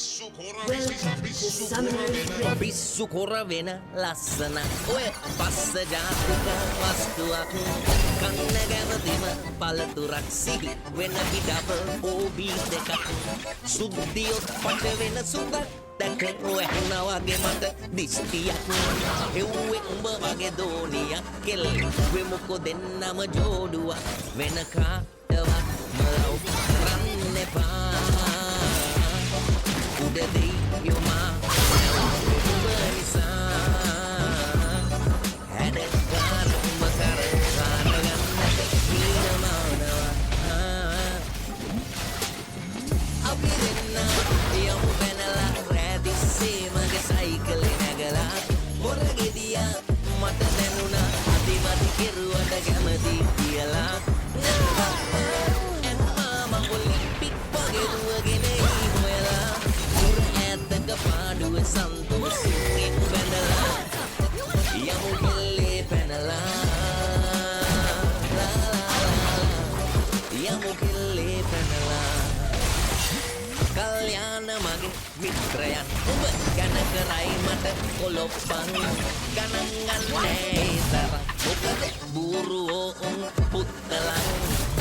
Welcome to Summoner's Rift. පිස්සු කොර වෙන ලස්සන ඔය පස්ස ජාතික වස්තුවක් කන්න ගැවතිම පළතුරක් සිහි වෙන පිටබල් ඕබී දෙකක් සුද්ධියොත් පට වෙන සුදක් දැක ඔයහුණා වගේ මට දිස්තියක් එව්වේ උඹ වගේ දෝනියක් කෙල් වෙමුකෝ දෙන්නම ජෝඩුවක් වෙන කාටවත් මලව් කරන්න එපා උඩදී යොමා මට දැනුණා අතිමති කෙරුවට කැමති කියලා මම ඔලිම්පික් වගේ දුවගෙන හොයලා දුර ඈතක පාඩුව සන්තෝෂයෙන් බැඳලා යමු කෙල්ලේ පැනලා යමු කෙල්ලේ පැනලා කල්යාණ මගේ මිත්‍රයන් ඔබ ගැන කරයි මට කොලොප්පන් ගණන් ගන්නෑ තරම් මොකද බූරුවෝ උන් පුත්තලන්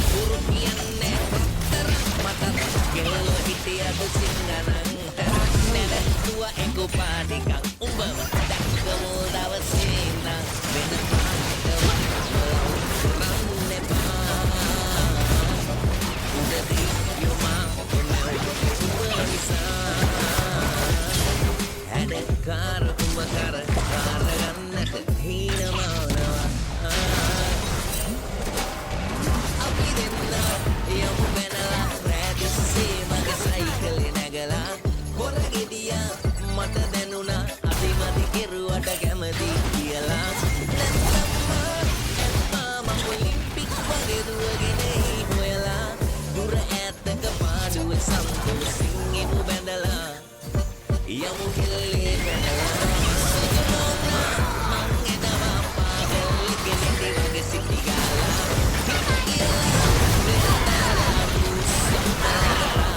බුරු කියන්නේ තරම් මට කෙල්ලෝ හිටියද සිංගනන් නැවැත්තුව එකු පාටිකක් උඹව දැක්කමු දවසේ ඉඳන් වෙන පාටවත් කරන්න එපා උදදී යොමා Car, karagannat heenamaanawa අපි දෙන්න යමු බැනලා රැදිස්සේ මගේ සයිකලේ නැගලා කොර ගෙඩියා මට දැනුණා අතිමති කෙරුවට කැමති කියලා නැත්තම් මම ඔලිම්පික් වගේ දුවගෙන හොයලා දුර ඈතක පාඩුවේ සන්තෝෂයෙන් බැඳලා යමු කෙල්ලේ පැනලා මං එනවා පාගල් කෙනෙක් වගේ සිටි ගාලා වෙනදාලා පුස්සලා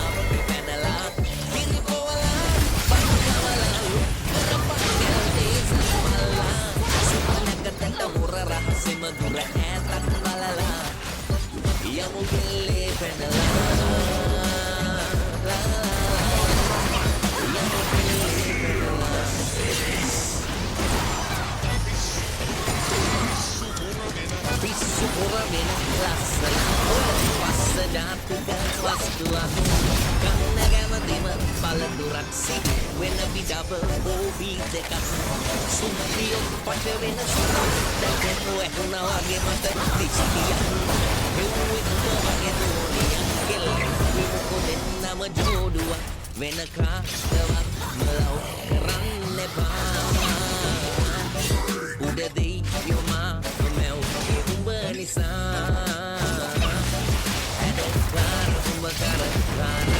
පැනලා කිරිපොවලා පංගවලා කරපංගල් දේශමල්ලා සුපනකට උර රහසෙම දුර ඈතක් බලලා යමු කෙල්ලේ පැනලා පිස්සු කොර වෙන ලස්සන පස්ස ජාතික වස්තුවක් කන්න ගැවතිම පළතුරක් සිහි වෙන පිටබල් ඕබී දෙකක් සුද්ධියොත් පට වෙන සුදක් දැක ඔයහුණා වගේ මට දිස්තියක් එව්වේ උඹ වගේ දෝනියක් කෙල් වෙමුකෝ දෙන්නම ජෝඩුවක් වෙන කාටවත් මලව් කරන්න එපා උඩදී යොමා නිසා ඇදකාර උඹ කරගන්න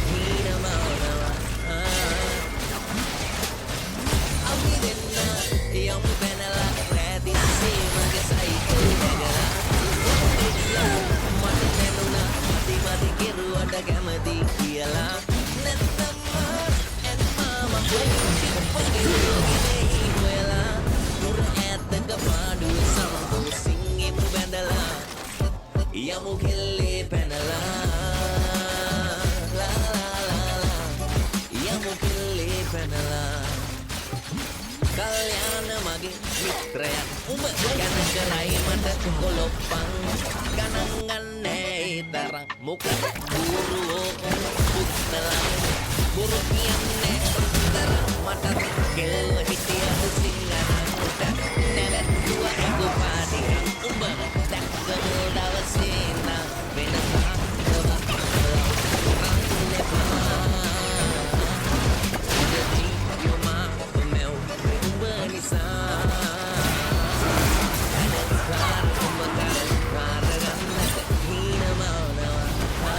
හීනමානවා අපි දෙන්න යමු බැනලා රැදිස්සේ මගේ සයිකලේ නැගලා මට දැනුණා අතිමති කෙරුවට කැමති කියලා නැත්තම් මම ඔලිම්පික් වගේ දුවගෙන හොයලා දුර ඈතක පාඩුවේ සන්තෝෂයෙන් බැඳලා යමු කෙල්ලේ පැනලා යමු කෙල්ලේ පැනලා කල්යාණ මගේ මිත්‍රයන් උඹ ගැන කරයි මට කොලොප්පන් ගණන් ගන්නෑ තරම් මොකද බූරුවෝ පුත්තලන් බුරු කියන්නේ තරම් මට කෙල්ල හිටියද සිංගනන් නැවැත්තුව එකු පාටිකක් උඹව දැක්කමු දවසේ ඉඳන් වෙන කාටවත් කරන්න එපා උදදී යොමා මෙව් උඹ නිසා ඇදකාර උඹ කරගන්නට හීනමානවා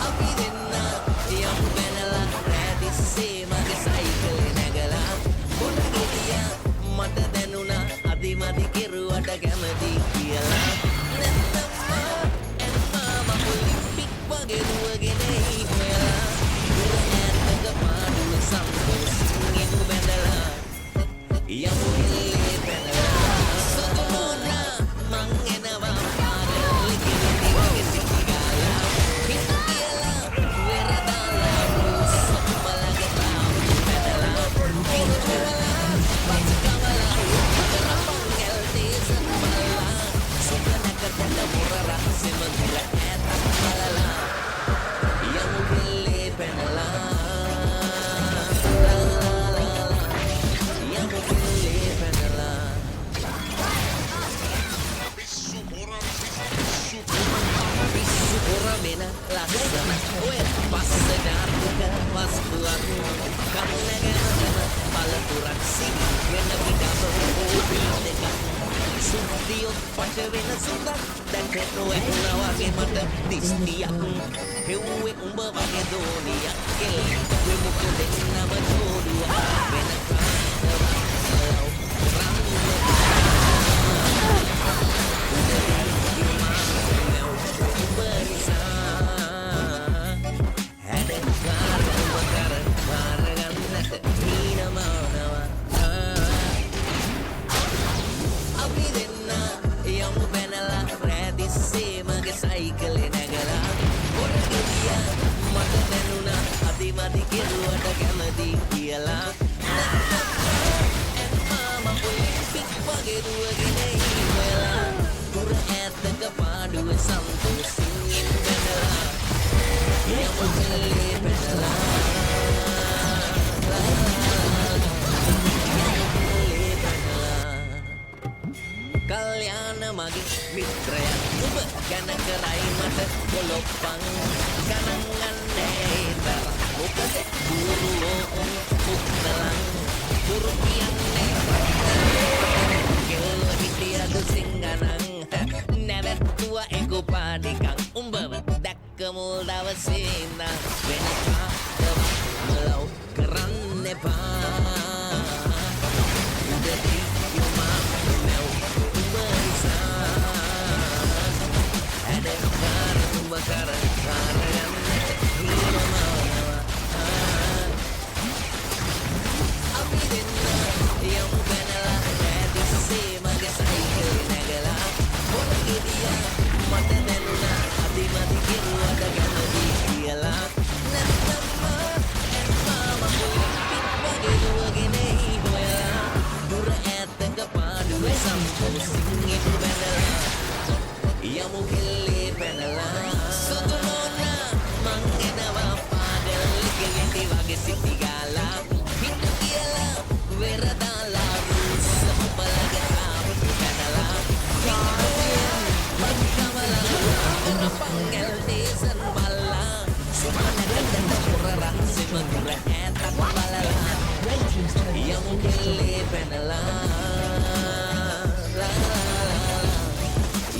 අපි දෙන්න යමු බැනලා රැදිස්සේ මගේ සයිකලේ නැගලා කොර ගෙඩියා මට දැනුණා අතිමති කෙරුවට කැමති කියලා නැත්තම් මම ඔලිම්පික් වගේ දුවගෙන ඔය පස්ස ජාතික වස්තුවක් කන්නගෙන පළතුරක් සිගෙන පිටව ඕපී දෙකක් සුද්ධියොත් පට වෙන සුදක් දැක නොඇහුණා වගේ මට දිස්තියක් හෙව්වේ උඹ වගේ දෝනියක් කෙල්ලෙ මුක දෙන්නම ජෝඩුවක් වෙන සයිකලේ නැගලා පොර ගෙඩිය මට දැනුණා අදිමදි කෙරුවට කැමති කියලා මම පික් වගේ දුවගෙන ඉවලා දුර ඈතක පාඩුව සන්තෝෂින් ඉඳලා යමු කල්ලේ පැනලා කල්යාණ මගේ මිත්‍රයා ඔබ ගැන කරයි මට ගොලොප්පන් ගණන් ගන්නේ තර මොකද ගුරුවෝ පුත්තලන් ගුරු කියන්නේ කෙල්ලෝ හිටියද සිංගනන් නැවැත්තුව එකු පාඩිකන් උඹව දැක්ක මුල් දවසේ ඉඳන් වෙන කාටවත් මලව් කරන්න එපා උදේ යමු කෙල්ලේ පැනලා සුදුමෝනා මං එනවා පාඩල් කෙලෙටි වගේ සිටි ගාලා හිට කියලා වෙරදාලා රුස් උපලගේ ආපු පැනලා මං කමලා කරපංගල් දේසන් බල්ලා සුමනකට පුර රහසෙම දුර ඈතක් බලලා යමු කෙල්ලේ පැනලා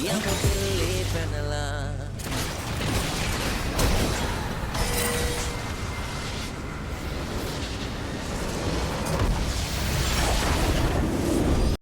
යමු කෙල්ලේ පැනලා